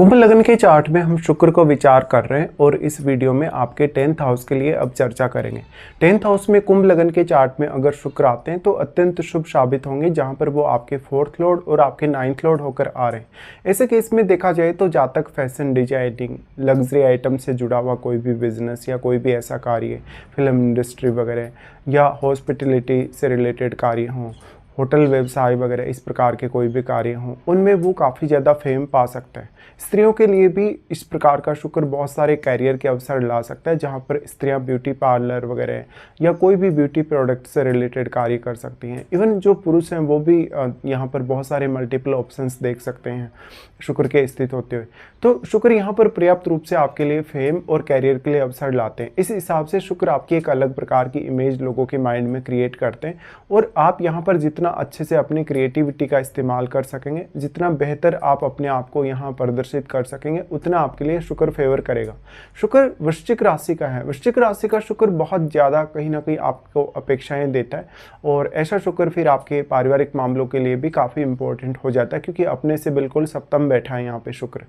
कुंभ लग्न के चार्ट में हम शुक्र को विचार कर रहे हैं और इस वीडियो में आपके 10th हाउस के लिए अब चर्चा करेंगे। 10th हाउस में कुंभ लग्न के चार्ट में अगर शुक्र आते हैं तो अत्यंत शुभ साबित होंगे, जहां पर वो आपके 4th लॉर्ड और आपके 9th लॉर्ड होकर आ रहे हैं। ऐसे केस में देखा जाए तो जातक फैशन डिजाइनिंग, लग्जरी आइटम से जुड़ा हुआ कोई भी बिजनेस या कोई भी ऐसा कार्य, फिल्म इंडस्ट्री वगैरह या हॉस्पिटलिटी से रिलेटेड कार्य हों, होटल व्यवसाय वगैरह इस प्रकार के कोई भी कार्य हों, उनमें वो काफ़ी ज़्यादा फेम पा सकता है। स्त्रियों के लिए भी इस प्रकार का शुक्र बहुत सारे कैरियर के अवसर ला सकता है, जहां पर स्त्रियां ब्यूटी पार्लर वगैरह या कोई भी ब्यूटी प्रोडक्ट से रिलेटेड कार्य कर सकती हैं। इवन जो पुरुष हैं वो भी यहां पर बहुत सारे मल्टीपल ऑप्शंस देख सकते हैं शुक्र के स्थित होते हुए। तो शुक्र यहाँ पर पर्याप्त रूप से आपके लिए फेम और कैरियर के लिए अवसर लाते हैं। इस हिसाब से शुक्र आपकी एक अलग प्रकार की इमेज लोगों के माइंड में क्रिएट करते हैं और आप यहाँ पर जितना अच्छे से अपनी क्रिएटिविटी का इस्तेमाल कर सकेंगे, जितना बेहतर आप अपने आप को यहाँ प्रदर्शित कर सकेंगे, उतना आपके लिए शुक्र फेवर करेगा। शुक्र वृश्चिक राशि का है। वृश्चिक राशि का शुक्र बहुत ज़्यादा कहीं ना कहीं आपको अपेक्षाएं देता है और ऐसा शुक्र फिर आपके पारिवारिक मामलों के लिए भी काफ़ी इंपॉर्टेंट हो जाता है, क्योंकि अपने से बिल्कुल सप्तम बैठा है यहाँ पे शुक्र।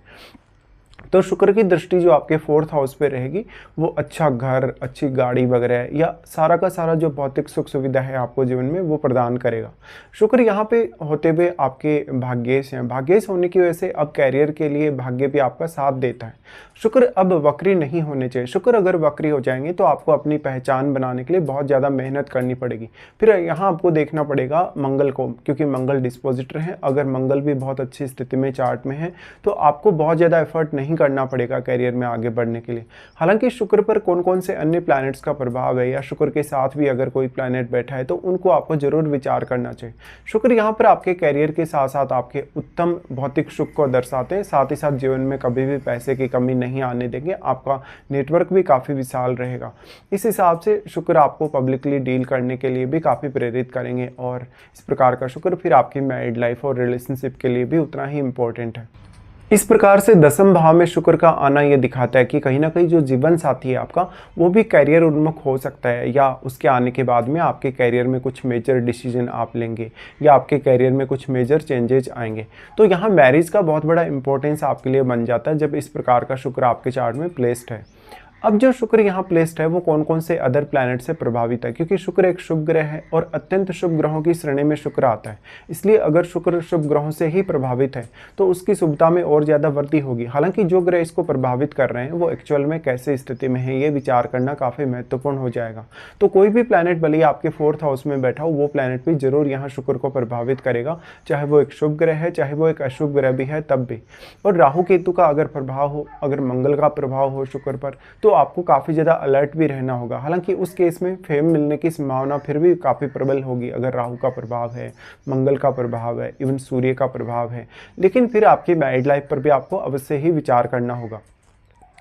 तो शुक्र की दृष्टि जो आपके 4th हाउस पे रहेगी वो अच्छा घर, अच्छी गाड़ी वगैरह या सारा का सारा जो भौतिक सुख सुविधा है आपको जीवन में वो प्रदान करेगा। शुक्र यहाँ पे होते हुए आपके भाग्येश हैं। भाग्येश होने की वजह से अब कैरियर के लिए भाग्य भी आपका साथ देता है। शुक्र अब वक्री नहीं होने चाहिए। शुक्र अगर वक्री हो जाएंगे तो आपको अपनी पहचान बनाने के लिए बहुत ज़्यादा मेहनत करनी पड़ेगी। फिर यहाँ आपको देखना पड़ेगा मंगल को, क्योंकि मंगल डिस्पोजिटर है। अगर मंगल भी बहुत अच्छी स्थिति में चार्ट में है तो आपको बहुत ज़्यादा एफर्ट नहीं करना पड़ेगा कैरियर में आगे बढ़ने के लिए। हालांकि शुक्र पर कौन कौन से अन्य प्लैनेट्स का प्रभाव है या शुक्र के साथ भी अगर कोई प्लैनेट बैठा है तो उनको आपको जरूर विचार करना चाहिए। शुक्र यहाँ पर आपके कैरियर के साथ साथ आपके उत्तम भौतिक सुख को दर्शाते हैं, साथ ही साथ जीवन में कभी भी पैसे की कमी नहीं आने देंगे। आपका नेटवर्क भी काफ़ी विशाल रहेगा। इस हिसाब से शुक्र आपको पब्लिकली डील करने के लिए भी काफ़ी प्रेरित करेंगे और इस प्रकार का शुक्र फिर आपकी मैरिड लाइफ और रिलेशनशिप के लिए भी उतना ही इम्पोर्टेंट है। इस प्रकार से 10वें भाव में शुक्र का आना यह दिखाता है कि कहीं ना कहीं जो जीवन साथी है आपका वो भी कैरियर उन्मुख हो सकता है, या उसके आने के बाद में आपके कैरियर में कुछ मेजर डिसीजन आप लेंगे या आपके कैरियर में कुछ मेजर चेंजेज आएंगे। तो यहाँ मैरिज का बहुत बड़ा इंपॉर्टेंस आपके लिए बन जाता है जब इस प्रकार का शुक्र आपके चार्ट में प्लेस्ड है। अब जो शुक्र यहाँ प्लेस्ड है वो कौन कौन से अदर प्लैनेट से प्रभावित है, क्योंकि शुक्र एक शुभ ग्रह है और अत्यंत शुभ ग्रहों की श्रेणी में शुक्र आता है। इसलिए अगर शुक्र शुभ ग्रहों से ही प्रभावित है तो उसकी शुभता में और ज़्यादा वृद्धि होगी। हालांकि जो ग्रह इसको प्रभावित कर रहे हैं वो एक्चुअल में कैसे स्थिति में है ये विचार करना काफ़ी महत्वपूर्ण हो जाएगा। तो कोई भी प्लैनेट भले ही आपके 4th हाउस में बैठा हो, वो प्लैनेट भी जरूर यहाँ शुक्र को प्रभावित करेगा, चाहे वो एक शुभ ग्रह है चाहे वो एक अशुभ ग्रह भी है तब भी। और राहु केतु का अगर प्रभाव हो, अगर मंगल का प्रभाव हो शुक्र पर, तो आपको काफ़ी ज़्यादा अलर्ट भी रहना होगा। हालांकि उस केस में फेम मिलने की संभावना फिर भी काफ़ी प्रबल होगी अगर राहु का प्रभाव है, मंगल का प्रभाव है, इवन सूर्य का प्रभाव है। लेकिन फिर आपकी मैरिड लाइफ पर भी आपको अवश्य ही विचार करना होगा।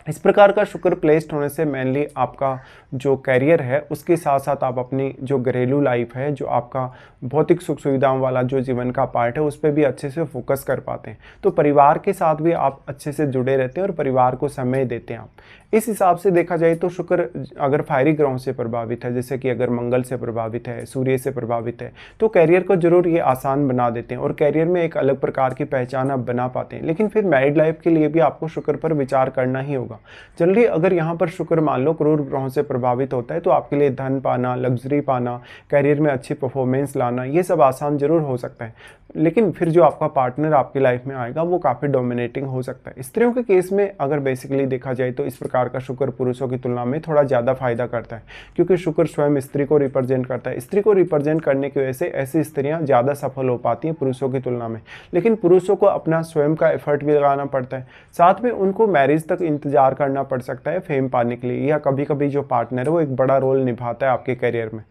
इस प्रकार का शुक्र प्लेस्ड होने से मेनली आपका जो कैरियर है उसके साथ साथ आप अपनी जो घरेलू लाइफ है, जो आपका भौतिक सुख सुविधाओं वाला जो जीवन का पार्ट है, उस पर भी अच्छे से फोकस कर पाते हैं। तो परिवार के साथ भी आप अच्छे से जुड़े रहते हैं और परिवार को समय देते हैं आप। इस हिसाब से देखा जाए तो शुक्र अगर फायरी ग्रहों से प्रभावित है, जैसे कि अगर मंगल से प्रभावित है, सूर्य से प्रभावित है, तो कैरियर को जरूर ये आसान बना देते हैं और कैरियर में एक अलग प्रकार की पहचान आप बना पाते हैं। लेकिन फिर मैरिड लाइफ के लिए भी आपको शुक्र पर विचार करना ही होगा। जनरली अगर यहाँ पर शुक्र मान लो क्रूर ग्रहों से प्रभावित होता है तो आपके लिए धन पाना, लग्जरी पाना, कैरियर में अच्छी परफॉर्मेंस लाना, ये सब आसान जरूर हो सकता है। लेकिन फिर जो आपका पार्टनर आपकी लाइफ में आएगा वो काफ़ी डोमिनेटिंग हो सकता है। स्त्रियों के केस में अगर बेसिकली देखा जाए तो इस प्रकार का शुक्र पुरुषों की तुलना में थोड़ा ज़्यादा फायदा करता है, क्योंकि शुक्र स्वयं स्त्री को रिप्रेजेंट करता है। स्त्री को रिप्रेजेंट करने की वजह से ऐसी स्त्रियां ज़्यादा सफल हो पाती हैं पुरुषों की तुलना में। लेकिन पुरुषों को अपना स्वयं का एफर्ट भी लगाना पड़ता है, साथ में उनको मैरिज तक इंतजार करना पड़ सकता है फेम पाने के लिए, या कभी कभी जो पार्टनर है वो एक बड़ा रोल निभाता है आपके करियर में।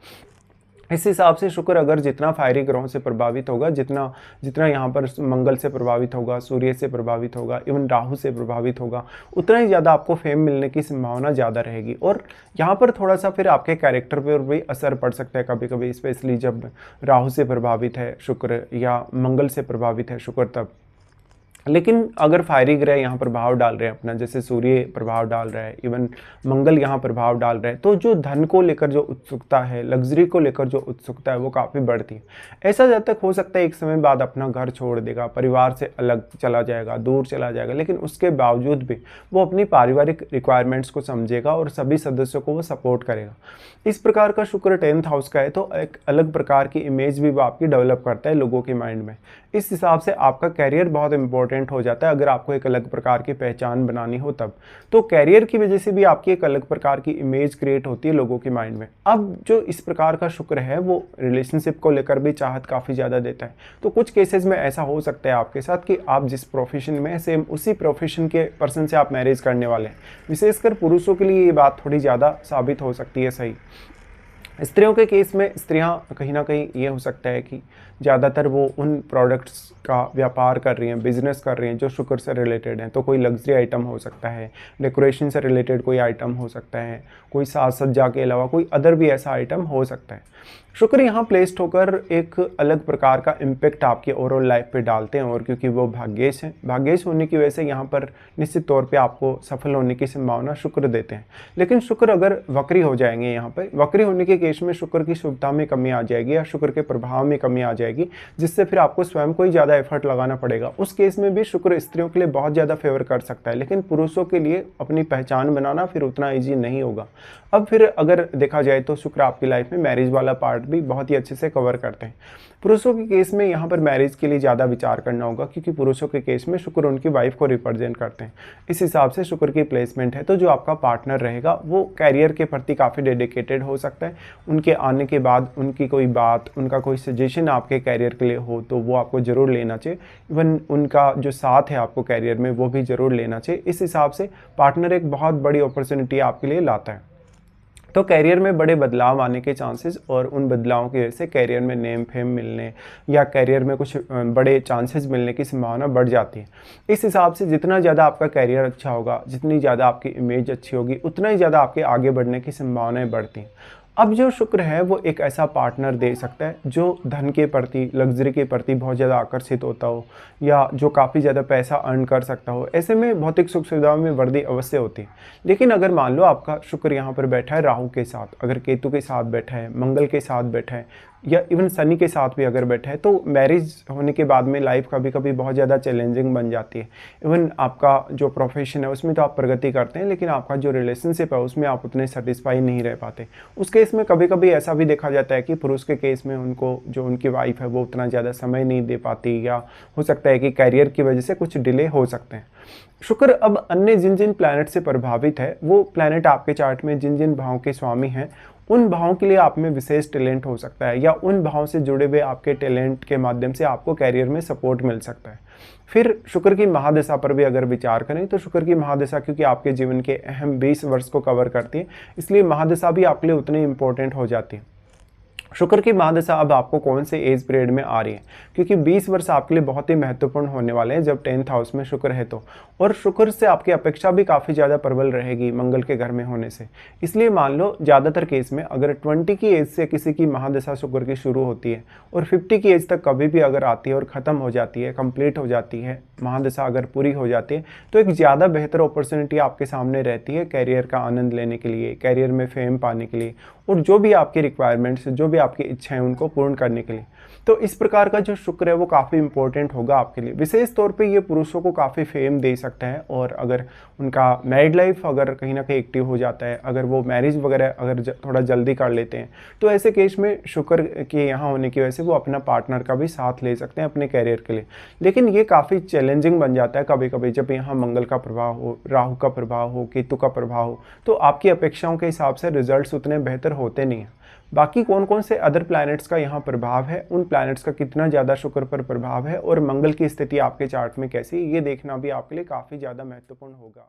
इस हिसाब से शुक्र अगर जितना फायरी ग्रहों से प्रभावित होगा, जितना जितना यहाँ पर मंगल से प्रभावित होगा, सूर्य से प्रभावित होगा, इवन राहु से प्रभावित होगा, उतना ही ज़्यादा आपको फेम मिलने की संभावना ज़्यादा रहेगी। और यहाँ पर थोड़ा सा फिर आपके कैरेक्टर पर भी असर पड़ सकता है कभी कभी, स्पेशली जब राहु से प्रभावित है शुक्र या मंगल से प्रभावित है शुक्र तब। लेकिन अगर फायरी ग्रह यहाँ प्रभाव डाल रहे हैं अपना, जैसे सूर्य प्रभाव डाल रहा है, इवन मंगल यहाँ प्रभाव डाल रहा है, तो जो धन को लेकर जो उत्सुकता है, लग्जरी को लेकर जो उत्सुकता है वो काफ़ी बढ़ती है। ऐसा जब तक हो सकता है एक समय बाद अपना घर छोड़ देगा, परिवार से अलग चला जाएगा, दूर चला जाएगा, लेकिन उसके बावजूद भी वो अपनी पारिवारिक रिक्वायरमेंट्स को समझेगा और सभी सदस्यों को वो सपोर्ट करेगा। इस प्रकार का शुक्र 10th हाउस का है तो एक अलग प्रकार की इमेज भी वो आपकी डेवलप करता है लोगों के माइंड में। इस हिसाब से आपका कैरियर बहुत इंपॉर्टेंट हो जाता है। अगर आपको एक अलग प्रकार की पहचान बनानी हो तब तो कैरियर की वजह से भी आपकी एक अलग प्रकार की इमेज क्रिएट होती है लोगों के माइंड में। अब जो इस प्रकार का शुक्र है वो रिलेशनशिप को लेकर भी चाहत काफ़ी ज़्यादा देता है। तो कुछ केसेस में ऐसा हो सकता है आपके साथ कि आप जिस प्रोफेशन में सेम उसी प्रोफेशन के पर्सन से आप मैरिज करने वाले हैं। विशेषकर पुरुषों के लिए ये बात थोड़ी ज़्यादा साबित हो सकती है सही। स्त्रियों के केस में स्त्रियां कहीं ना कहीं ये हो सकता है कि ज़्यादातर वो उन प्रोडक्ट्स का व्यापार कर रही हैं, बिजनेस कर रही हैं जो शुक्र से रिलेटेड हैं। तो कोई लग्जरी आइटम हो सकता है, डेकोरेशन से रिलेटेड कोई आइटम हो सकता है, कोई साज सज्जा के अलावा कोई अदर भी ऐसा आइटम हो सकता है। शुक्र यहाँ प्लेस्ड होकर एक अलग प्रकार का इम्पैक्ट आपके ओवरऑल लाइफ पे डालते हैं, और क्योंकि वो भाग्येश हैं, भाग्येश होने की वजह से यहाँ पर निश्चित तौर पे आपको सफल होने की संभावना शुक्र देते हैं। लेकिन शुक्र अगर वक्री हो जाएंगे, यहाँ पर वक्री होने के केस में शुक्र की शुभता में कमी आ जाएगी या शुक्र के प्रभाव में कमी आ जाएगी, जिससे फिर आपको स्वयं को ही ज़्यादा एफर्ट लगाना पड़ेगा। उस केस में भी शुक्र स्त्रियों के लिए बहुत ज़्यादा फेवर कर सकता है, लेकिन पुरुषों के लिए अपनी पहचान बनाना फिर उतना ईजी नहीं होगा। अब फिर अगर देखा जाए तो शुक्र आपकी लाइफ में मैरिज वाला पार्ट भी बहुत ही अच्छे से कवर करते हैं। पुरुषों के केस में यहाँ पर मैरिज के लिए ज़्यादा विचार करना होगा, क्योंकि पुरुषों के केस में शुक्र उनकी वाइफ को रिप्रेजेंट करते हैं। इस हिसाब से शुक्र की प्लेसमेंट है तो जो आपका पार्टनर रहेगा वो कैरियर के प्रति काफ़ी डेडिकेटेड हो सकता है। उनके आने के बाद उनकी कोई बात, उनका कोई सजेशन आपके कैरियर के लिए हो तो वो आपको ज़रूर लेना चाहिए। इवन उनका जो साथ है आपको कैरियर में वो भी ज़रूर लेना चाहिए। इस हिसाब से पार्टनर एक बहुत बड़ी अपॉर्चुनिटी आपके लिए लाता है। तो कैरियर में बड़े बदलाव आने के चांसेस और उन बदलावों की वजह से कैरियर में नेम फेम मिलने या कैरियर में कुछ बड़े चांसेस मिलने की संभावना बढ़ जाती है। इस हिसाब से जितना ज़्यादा आपका कैरियर अच्छा होगा, जितनी ज़्यादा आपकी इमेज अच्छी होगी, उतना ही ज़्यादा आपके आगे बढ़ने की संभावनाएं बढ़ती हैं। अब जो शुक्र है वो एक ऐसा पार्टनर दे सकता है जो धन के प्रति, लग्जरी के प्रति बहुत ज़्यादा आकर्षित होता हो या जो काफ़ी ज़्यादा पैसा अर्न कर सकता हो। ऐसे में भौतिक सुख सुविधाओं में वृद्धि अवश्य होती है। लेकिन अगर मान लो आपका शुक्र यहाँ पर बैठा है राहु के साथ, अगर केतु के साथ बैठा है, मंगल के साथ बैठा है या इवन शनि के साथ भी अगर बैठा है, तो मैरिज होने के बाद में लाइफ कभी कभी बहुत ज़्यादा चैलेंजिंग बन जाती है। इवन आपका जो प्रोफेशन है उसमें तो आप प्रगति करते हैं, लेकिन आपका जो रिलेशनशिप है उसमें आप उतने सेटिस्फाई नहीं रह पाते। उस केस में कभी कभी ऐसा भी देखा जाता है कि पुरुष के केस में उनको जो उनकी वाइफ है वो उतना ज़्यादा समय नहीं दे पाती, या हो सकता है कि कैरियर की वजह से कुछ डिले हो सकते हैं। शुक्र अब अन्य जिन जिन प्लैनेट से प्रभावित है, वो प्लैनेट आपके चार्ट में जिन जिन भावों के स्वामी हैं उन भावों के लिए आप में विशेष टैलेंट हो सकता है, या उन भावों से जुड़े हुए आपके टैलेंट के माध्यम से आपको कैरियर में सपोर्ट मिल सकता है। फिर शुक्र की महादशा पर भी अगर विचार करें तो शुक्र की महादशा क्योंकि आपके जीवन के अहम 20 वर्ष को कवर करती है, इसलिए महादशा भी आपके लिए उतनी इंपॉर्टेंट हो जाती है। शुक्र की महादशा अब आपको कौन से एज पीरियड में आ रही है, क्योंकि 20 वर्ष आपके लिए बहुत ही महत्वपूर्ण होने वाले हैं जब 10th हाउस में शुक्र है तो, और शुक्र से आपकी अपेक्षा भी काफ़ी ज़्यादा प्रबल रहेगी मंगल के घर में होने से। इसलिए मान लो ज़्यादातर केस में अगर 20 की एज से किसी की महादशा शुक्र की शुरू होती है और 50 की एज तक कभी भी अगर आती है और ख़त्म हो जाती है, कंप्लीट हो जाती है, महादशा अगर पूरी हो जाती है, तो एक ज़्यादा बेहतर अपॉर्चुनिटी आपके सामने रहती है कैरियर का आनंद लेने के लिए, कैरियर में फेम पाने के लिए, और जो भी आपकी रिक्वायरमेंट्स, जो भी आपकी इच्छाएं उनको पूर्ण करने के लिए। तो इस प्रकार का जो शुक्र है वो काफ़ी इंपॉर्टेंट होगा आपके लिए। विशेष तौर पे ये पुरुषों को काफ़ी फेम दे सकता है, और अगर उनका मैरिड लाइफ अगर कहीं ना कहीं एक्टिव हो जाता है, अगर वो मैरिज वगैरह अगर थोड़ा जल्दी कर लेते हैं, तो ऐसे केस में शुक्र के यहाँ होने की वजह से वो अपना पार्टनर का भी साथ ले सकते हैं अपने कैरियर के लिए। लेकिन ये काफ़ी चैलेंजिंग बन जाता है कभी कभी जब यहाँ मंगल का प्रभाव हो, राहु का प्रभाव हो, केतु का प्रभाव हो, तो आपकी अपेक्षाओं के हिसाब से रिजल्ट्स उतने बेहतर होते नहीं हैं। बाकी कौन कौन से अदर प्लैनेट्स का यहाँ प्रभाव है, उन प्लैनेट्स का कितना ज़्यादा शुक्र पर प्रभाव है, और मंगल की स्थिति आपके चार्ट में कैसी, ये देखना भी आपके लिए काफ़ी ज़्यादा महत्वपूर्ण होगा।